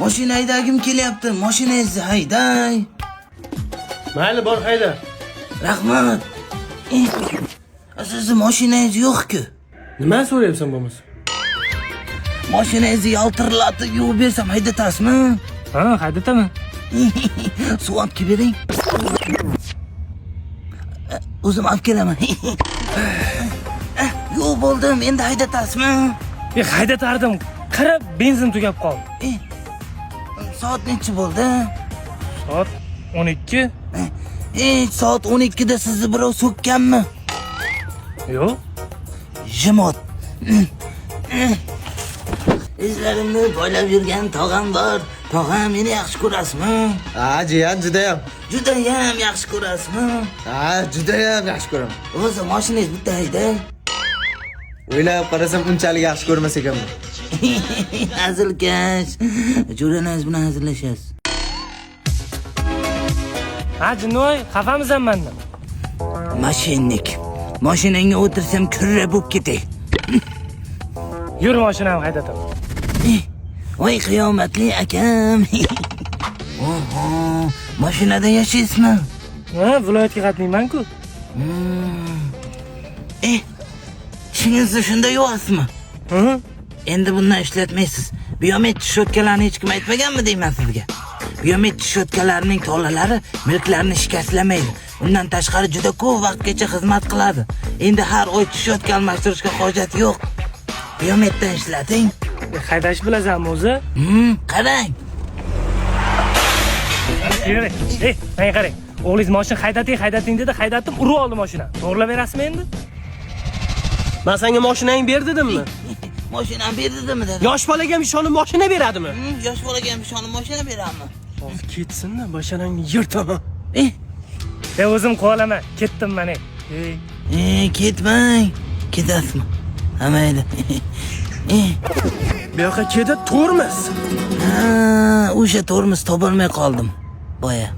Mashina haydagim kelyapti. Mashinangizni hayday. Mayli, bor hayda. Rahmat. Sizni mashinangiz yo'q-ku. Nima so'rayapsan bo'lmasa? Mashinangizni yaltirlatib yuvib bersam haydatasizmi? Ha, haydataman. Suv olib kelib bering. O'zim olib kelaman. Yo'q bo'ldim, endi haydatasizmi? Haydatardim. Qara, benzin tugab qoldi. Soat necha bo'ldi? Soat 12. Soat 12 da sizni birov so'kkanmi? Yo'q. Jimot. Izlarimni poylab yurgan tog'am bor. Tog'am, meni yaxshi ko'rasizmi? Ha, jiyan, judayam. Judayam yaxshi ko'rasizmi? Ha, judayam yaxshi ko'raman. O'zi mashinangiz bitta hayda. O'ylab qarasam unchalik yaxshi ko'rmas ekanman. Hazilkash. Jo'ranangiz bilan hazillashasiz. Ha, Jinnoy, xafamisan mendan? Mashinnik. Mashinangga o'tirsam kurra bo'lib ketay. Yur, mashinamni haydataman. Voy qiyomatli akam. Oho, mashinada yashaysizmi? Ha, viloyatga qatnayman-ku. Ishingizni shunda yo'qsizmi? Ha? Endi bundan ishlatmaysiz. Biometrik shotkalarni hech kim aytmaganmi deyman sizga? Biometrik shotkalarning tolalari milklarni shikastlamaydi. Undan tashqari juda ko'p vaqtgacha xizmat qiladi. Endi har oy shotka almashtirishga hojat yo'q. Biometrikdan ishlating. Haydash bilasanmi o'zi? Qarang. Yur. Menga qarang. O'g'lingiz mashina haydating dedi, haydatib urib oldi mashina. To'g'rilab berasizmi endi? Men senga mashinangni ber dedimmi? Mashinani ber dedimmi dedi. Yosh bolaga ishonib mashina beradimi? Yosh bolaga ham ishonib mashina beradimi? Hozir ketsin-da, mashinangni yirtaman. O'zim qolaman. Ketdim men. Ketmang. Ketasizmi? Hamaydi. Bu yoqqa ketib to'rmiz. Ha, o'sha tormoz topolmay qoldim. Boya.